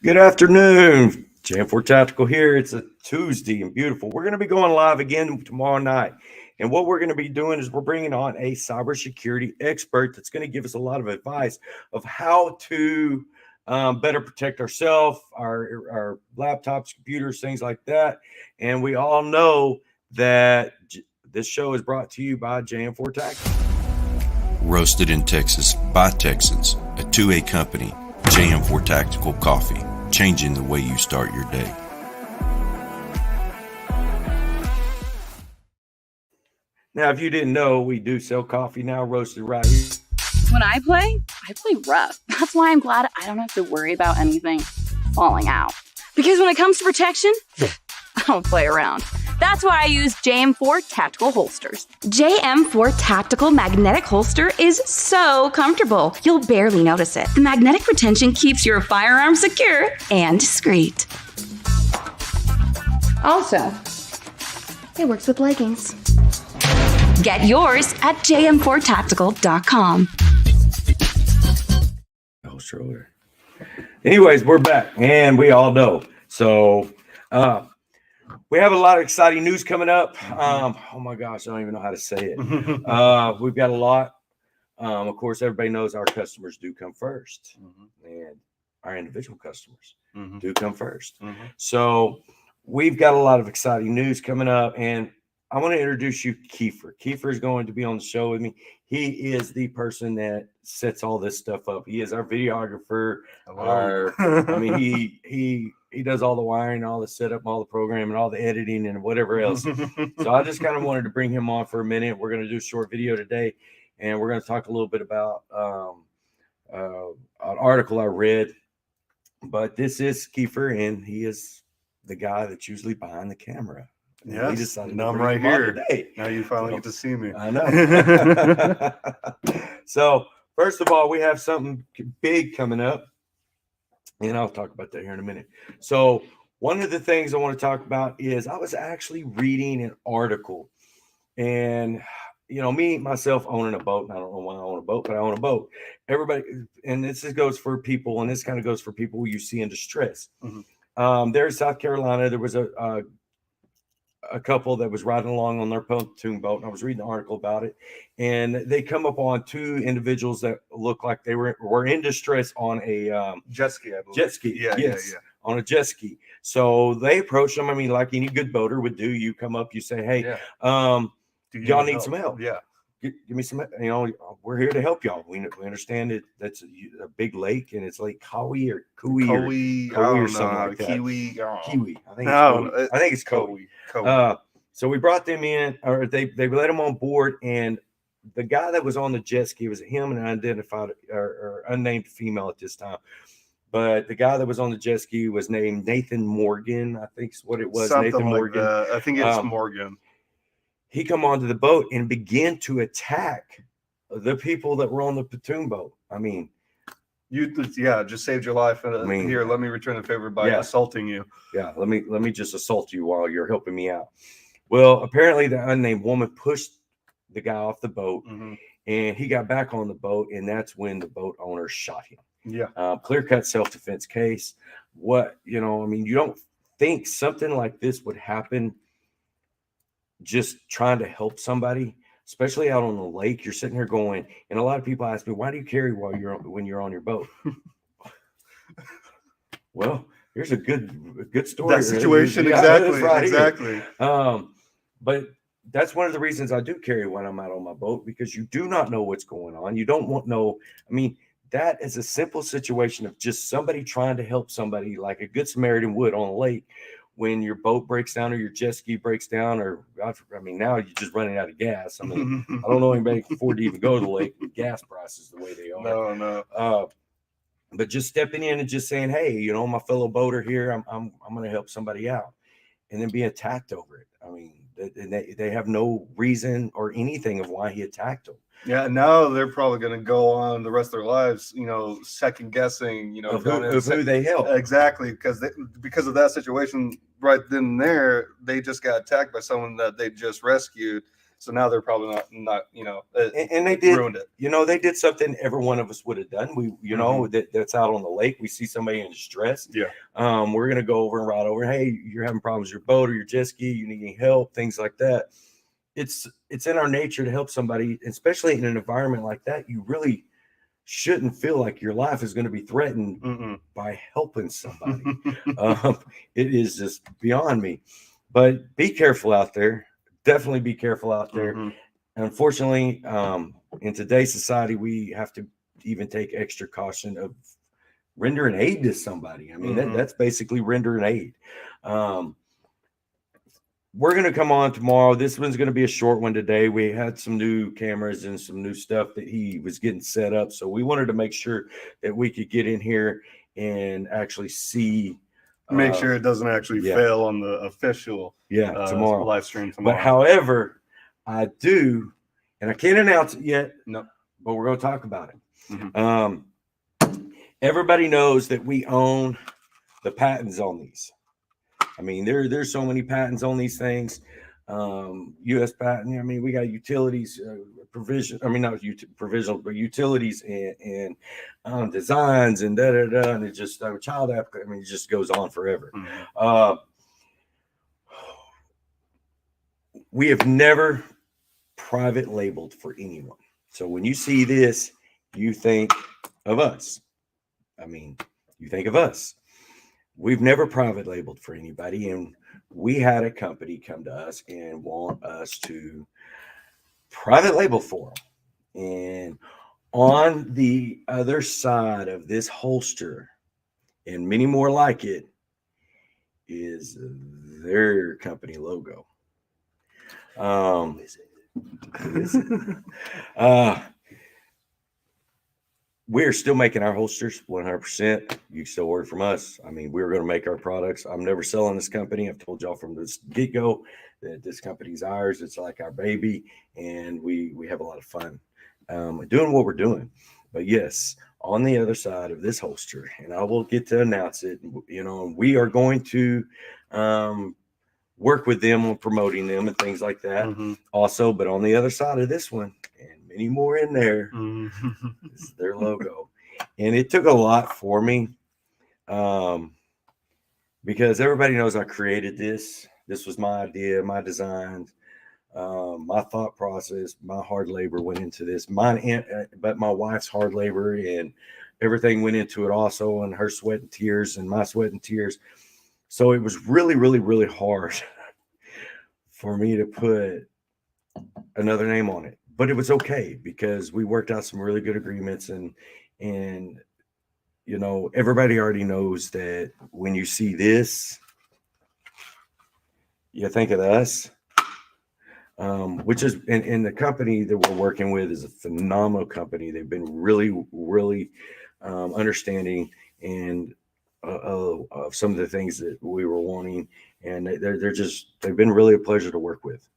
Good afternoon. JM4 Tactical here. It's a Tuesday and beautiful. We're going to be going live again tomorrow night. And what we're going to be doing is we're bringing on a cybersecurity expert that's going to give us a lot of advice of how to better protect ourselves, our laptops, computers, things like that. And we all know that this show is brought to you by JM4 Tactical. Roasted in Texas by Texans, a 2A company, JM4 Tactical Coffee, changing the way you start your day. Now, if you didn't know, we do sell coffee now, roasted right here. When I play rough. That's why I'm glad I don't have to worry about anything falling out. Because when it comes to protection, I don't play around. That's why I use JM4 Tactical Holsters. JM4 Tactical Magnetic Holster is so comfortable, you'll barely notice it. The magnetic retention keeps your firearm secure and discreet. Also, it works with leggings. Get yours at jm4tactical.com. Holster over there. Anyways, we're back, and we all know. So, we have a lot of exciting news coming up. Oh my gosh, I don't even know how to say it. We've got a lot. Of course, everybody knows our customers do come first, and our individual customers do come first. So we've got a lot of exciting news coming up, and I want to introduce you Kiefer. Kiefer is going to be on the show with me. He is the person that sets all this stuff up. He is our videographer. He does all the wiring, all the setup, all the programming, all the editing, and whatever else. So I just kind of wanted to bring him on for a minute. We're going to do a short video today, and we're going to talk a little bit about an article I read. But this is Kiefer, and he is the guy that's usually behind the camera. Yes, now I'm right here. Today. Now you finally get to see me. I know. So, first of all, we have something big coming up, and I'll talk about that here in a minute. So, one of the things I want to talk about is I was actually reading an article, and me myself owning a boat, and I don't know why I own a boat, but I own a boat. Everybody, and this goes for people, and this kind of goes for people you see in distress. There in South Carolina, there was a couple that was riding along on their pontoon boat, and I was reading an article about it, and they come up on two individuals that look like they were in distress on a jet ski, I believe. Jet ski, yes, on a jet ski. So they approached them. I mean, like any good boater would do. You come up, you say, "Hey, y'all need some help? Yeah, give me some. We're here to help y'all. We understand that that's a big lake, and it's Lake Cowie or Cooey or something like that. Kiwi. Kiwi. I think it's Cowie. So we brought them in, or they let them on board, and the guy that was on the jet ski was him and an unidentified or unnamed female at this time. But the guy that was on the jet ski was named Nathan Morgan, I think is what it was. Something Nathan like Morgan. That. I think it's Morgan. He come onto the boat and began to attack the people that were on the pontoon boat. I mean, just saved your life. Here, let me return the favor by assaulting you. Yeah, let me just assault you while you're helping me out. Well, apparently the unnamed woman pushed the guy off the boat, and he got back on the boat, and that's when the boat owner shot him. Yeah, clear-cut self-defense case. You don't think something like this would happen just trying to help somebody, especially out on the lake. You're sitting here going, and a lot of people ask me, why do you carry when you're on your boat? Well, here's a good story. That situation, exactly. But that's one of the reasons I do carry when I'm out on my boat, because you do not know what's going on. You don't want to know. I mean, that is a simple situation of just somebody trying to help somebody, like a good Samaritan would on a lake. When your boat breaks down or your jet ski breaks down, or now you're just running out of gas. I mean, I don't know anybody can afford to even go to the lake with gas prices the way they are. No. But just stepping in and just saying, hey, my fellow boater here, I'm going to help somebody out, and then being attacked over it. I mean, they have no reason or anything of why he attacked them. Yeah, now they're probably going to go on the rest of their lives, second guessing, of who they help. Exactly, because of that situation right then and there, they just got attacked by someone that they just rescued. So now they're probably not And they did, ruined it. they did something every one of us would have done. We, that's out on the lake. We see somebody in distress. Yeah. We're going to go over and ride over. Hey, you're having problems with your boat or your jet ski. You need any help, things like that. It's in our nature to help somebody, especially in an environment like that. You really shouldn't feel like your life is going to be threatened by helping somebody. It is just beyond me. But be careful out there. Definitely be careful out there. Unfortunately, in today's society, we have to even take extra caution of rendering aid to somebody. I mean, that's basically rendering aid. We're going to come on tomorrow. This one's going to be a short one today. We had some new cameras and some new stuff that he was getting set up. So we wanted to make sure that we could get in here and actually see. Make sure it doesn't actually fail on the official tomorrow live stream tomorrow. But however, I do, and I can't announce it yet, but we're going to talk about it. Everybody knows that we own the patents on these. I mean, there's so many patents on these things. U.S. patent. I mean, we got utilities provision. I mean, not provisional, but utilities and designs and and it just child app. I mean, it just goes on forever. We have never private labeled for anyone. So when you see this, you think of us. I mean, you think of us. We've never private labeled for anybody, and we had a company come to us and want us to private label for them. And on the other side of this holster, and many more like it, is their company logo. We're still making our holsters 100%. You still order from us. I mean, we're going to make our products. I'm never selling this company. I've told y'all from the get-go that this company's ours. It's like our baby, and we have a lot of fun doing what we're doing. But yes, on the other side of this holster, and I will get to announce it, we are going to work with them on promoting them and things like that also. But on the other side of this one, and many more in there, is their logo. And it took a lot for me because everybody knows I created this. This was my idea, my designs, my thought process, my hard labor went into this. But my wife's hard labor and everything went into it also, and her sweat and tears and my sweat and tears. So it was really, really, really hard for me to put another name on it. But it was okay because we worked out some really good agreements, and everybody already knows that when you see this, you think of us, which is, and the company that we're working with is a phenomenal company. They've been really, really understanding and of some of the things that we were wanting, and they've been really a pleasure to work with.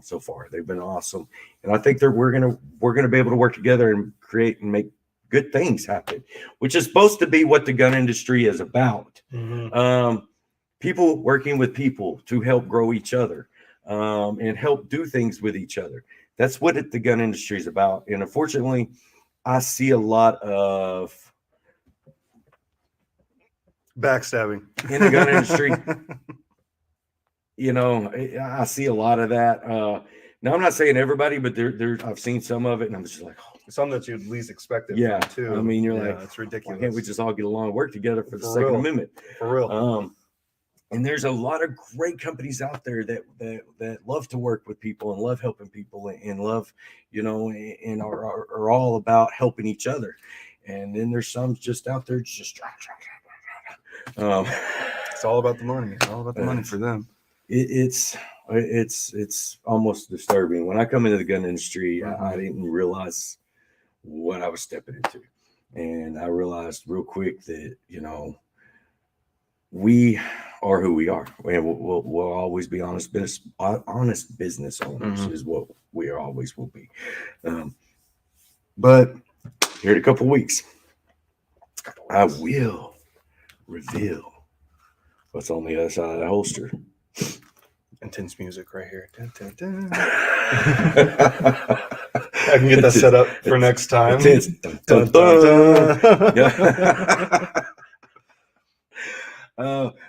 So far they've been awesome, and I think we're gonna be able to work together and create and make good things happen, which is supposed to be what the gun industry is about. People working with people to help grow each other and help do things with each other. That's what the gun industry is about. And unfortunately, I see a lot of backstabbing in the gun industry. I see a lot of that. Now, I'm not saying everybody, but I've seen some of it, and I'm just like, some that you'd least expect it from too. I mean, you're like, it's ridiculous. Why can't we just all get along and work together for the Second Amendment? For real. And there's a lot of great companies out there that love to work with people and love helping people and love, and are all about helping each other. And then there's some just out there just it's all about the money. It's all about the money for them. It's almost disturbing. When I come into the gun industry, I didn't realize what I was stepping into, and I realized real quick that we are who we are, and we'll always be honest business owners is what we always will be. But here in a couple of weeks, I will reveal what's on the other side of the holster. intense music right here. Dun, dun, dun. I can get that set up for next time. Intense. Dun, dun, dun. Yeah.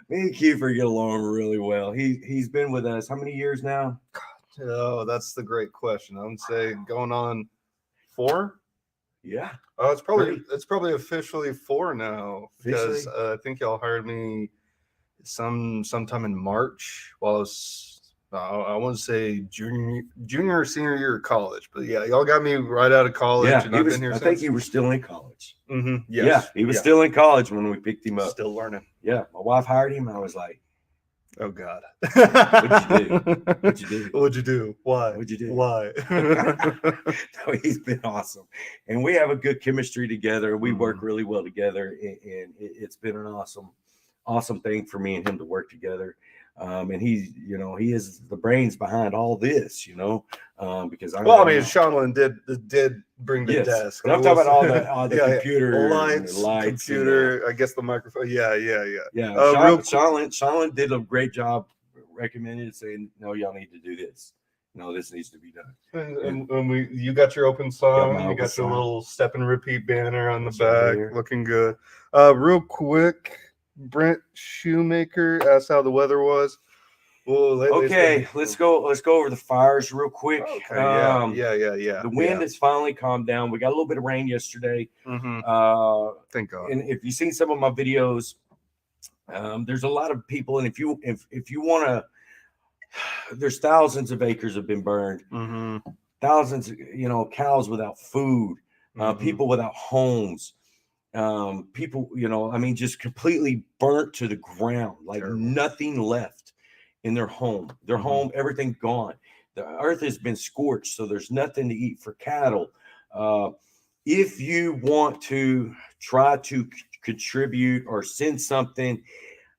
Me and Kiefer get along really well. He's been with us how many years now? Oh, that's the great question. I would say going on 4. Yeah. Oh, it's probably officially 4 now because Officially? I think y'all hired me sometime in March while I was I want to say junior or senior year of college, but yeah, y'all got me right out of college, Yeah, and I've been here I since. think you were still in college. Mm-hmm. Yeah, Yes. he was still in college when we picked him up. Still learning. Yeah, my wife hired him. I was like, oh God, what'd you do? What'd you do? What'd you do? Why? What'd you do? Why? No, he's been awesome, and we have a good chemistry together. We work Mhm. really well together, and it's been an awesome thing for me and him to work together. And he is the brains behind all this, because Well, I mean, Seanlin did bring the yes, desk. but I'm talking about all the Yeah, computer lights, and the lights, computer. I guess the microphone. Yeah. Yeah, Seanlin did a great job recommending saying, no, y'all need to do this. No, this needs to be done. And you got your open sign, my you open got your sign. little step and repeat banner on the That's right back, here. looking good. Real quick, Brent Shoemaker asked how the weather was. Well, Okay, let's go over the fires real quick. Okay, yeah. The wind has finally calmed down. We got a little bit of rain yesterday. Mm-hmm. Thank God. And if you've seen some of my videos, there's a lot of people, and if you want to, there's thousands of acres have been burned. Mm-hmm. Thousands, cows without food, people without homes, people, just completely burnt to the ground, like Terrible. nothing left in their home. Their home, everything gone. The earth has been scorched, so there's nothing to eat for cattle. If you want to try to contribute or send something,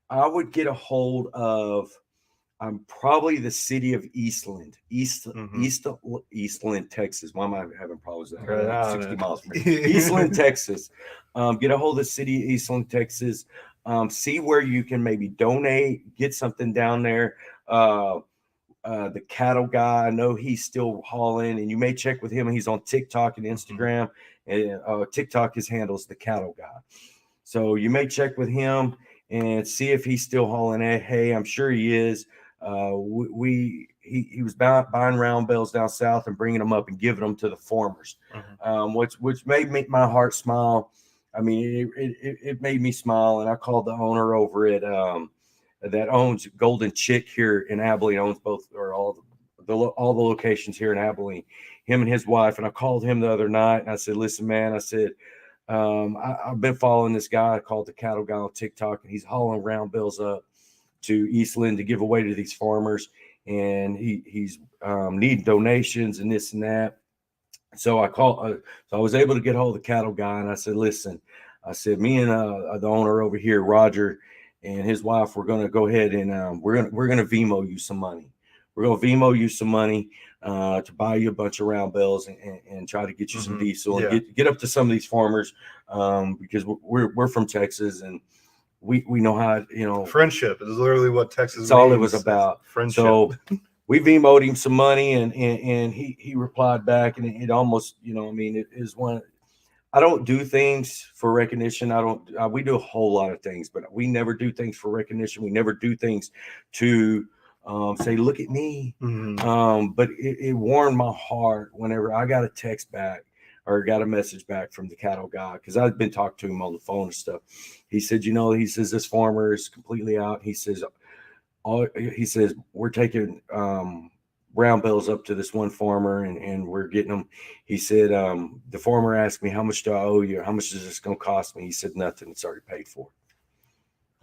I would get a hold of probably the city of Eastland, Eastland, Texas. Why am I having problems with that? 60 miles from here. Eastland, Texas. Get a hold of the city of Eastland, Texas. See where you can maybe donate, get something down there. The cattle guy, I know he's still hauling, and you may check with him. He's on TikTok and Instagram. And TikTok, his handles the cattle guy. So you may check with him and see if he's still hauling hay. I'm sure he is. He was buying round bales down south and bringing them up and giving them to the farmers, which made my heart smile. I mean, it made me smile. And I called the owner over at that owns Golden Chick here in Abilene, owns both or all the locations here in Abilene. Him and his wife, and I called him the other night and I said, "Listen, man," I said, I've been following this guy called the Cattle Guy on TikTok, and he's hauling round bales up to Eastland to give away to these farmers, and he's needing donations and this and that. So I called, so I was able to get hold of the cattle guy, and I said, "Listen," I said, "me and the owner over here, Roger, and his wife, we're going to go ahead and we're going to Venmo you some money. We're going to Venmo you some money to buy you a bunch of round bales and try to get you some diesel and get up to some of these farmers because we're from Texas and we know how, friendship is literally what Texas It's all it means. was about. Friendship. So we Venmo'd him some money and he replied back, and it almost, it is one. I don't do things for recognition. We do a whole lot of things, but we never do things for recognition. We never do things to say, "Look at me." But it warmed my heart whenever I got a text back or got a message back from the cattle guy, because I've been talking to him on the phone and stuff. He said, he says, "This farmer is completely out." He says, "We're taking brown bales up to this one farmer and we're getting them." He said, "The farmer asked me, how much do I owe you? How much is this going to cost me?" He said, "Nothing. It's already paid for."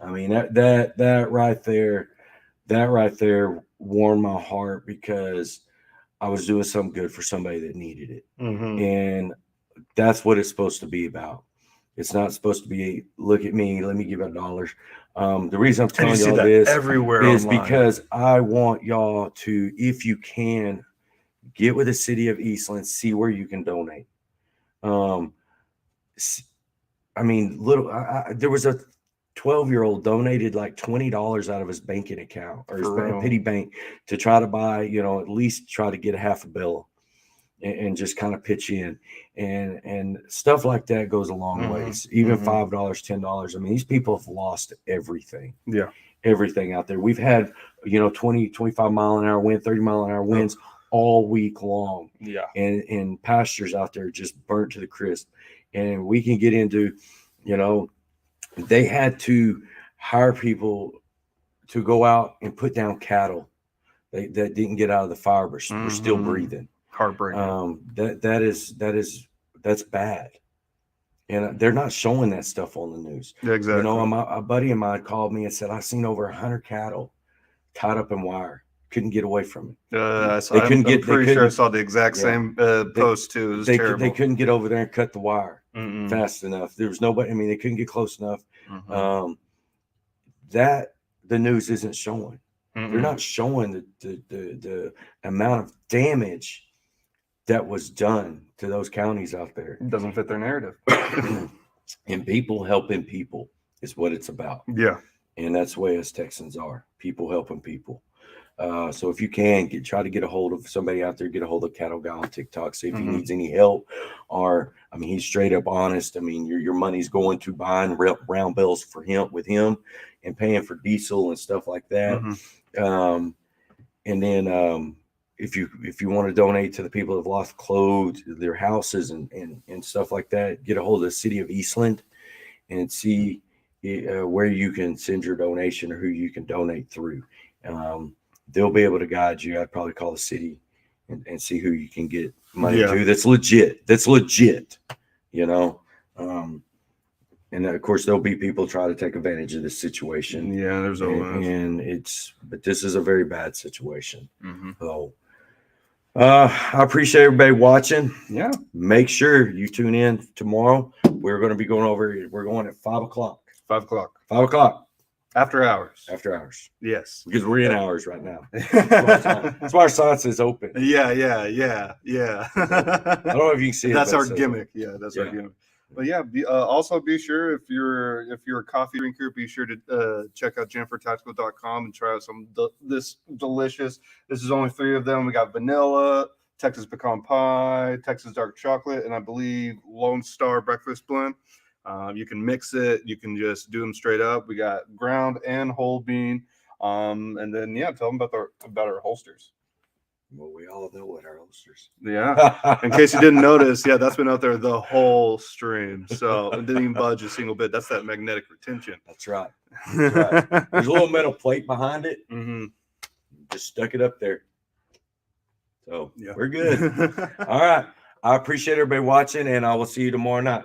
I mean, that right there warmed my heart, because I was doing something good for somebody that needed it. And that's what it's supposed to be about. It's not supposed to be, "Look at me, let me give $1." The reason I'm telling y'all this everywhere is online. because I want y'all to, if you can, get with the city of Eastland, see where you can donate. I mean, there was 12-year-old donated like $20 out of his banking account or his For real. piggy bank to try to buy, at least try to get a half a bill and just kind of pitch in. And stuff like that goes a long ways. Even $5, $10. I mean, these people have lost everything. Yeah. Everything out there. We've had, 20, 25 mile an hour wind, 30 mile an hour winds all week long. Yeah. And pastures out there just burnt to the crisp. And we can get into, they had to hire people to go out and put down cattle that didn't get out of the fire. We're still breathing. Heartbreaking. That's bad. And they're not showing that stuff on the news. Yeah, exactly. A buddy of mine called me and said, I've seen over 100 cattle tied up in wire. Couldn't get away from it. I'm pretty sure I saw the exact same post too. It was terrible. They couldn't get over there and cut the wire fast enough. There was nobody. I mean, they couldn't get close enough. That the news isn't showing. They're not showing the amount of damage that was done to those counties out there. It doesn't fit their narrative. And people helping people is what it's about. Yeah. And that's the way us Texans are. People helping people. So if you can try to get a hold of somebody out there, get a hold of Cattle Guy on TikTok, see if he needs any help. Or, I mean, he's straight up honest. I mean, your money's going to buying round bells for him with him and paying for diesel and stuff like that. And then if you want to donate to the people that have lost clothes, their houses and stuff like that, get a hold of the city of Eastland and see where you can send your donation or who you can donate through. They'll be able to guide you. I'd probably call the city and see who you can get money to. That's legit, and of course there'll be people try to take advantage of this situation. Yeah, there's always. But this is a very bad situation. So I appreciate everybody watching. Yeah. Make sure you tune in tomorrow. We're going at 5 o'clock. 5 o'clock. 5 o'clock. After hours. Yes. Because we're in hours right now. Yeah. That's why our sign says open. Yeah. I don't know if you can see it. That's our gimmick. Yeah, that's our gimmick. But yeah, also be sure if you're a coffee drinker, be sure to check out JM4Tactical.com and try out some this delicious. This is only 3 of them. We got vanilla, Texas pecan pie, Texas dark chocolate, and I believe Lone Star breakfast blend. You can mix it. You can just do them straight up. We got ground and whole bean. And then tell them about our holsters. Well, we all know what our holsters. Yeah. In case you didn't notice, that's been out there the whole stream. So it didn't even budge a single bit. That's that magnetic retention. That's right. There's a little metal plate behind it. Just stuck it up there. So we're good. All right. I appreciate everybody watching, and I will see you tomorrow night.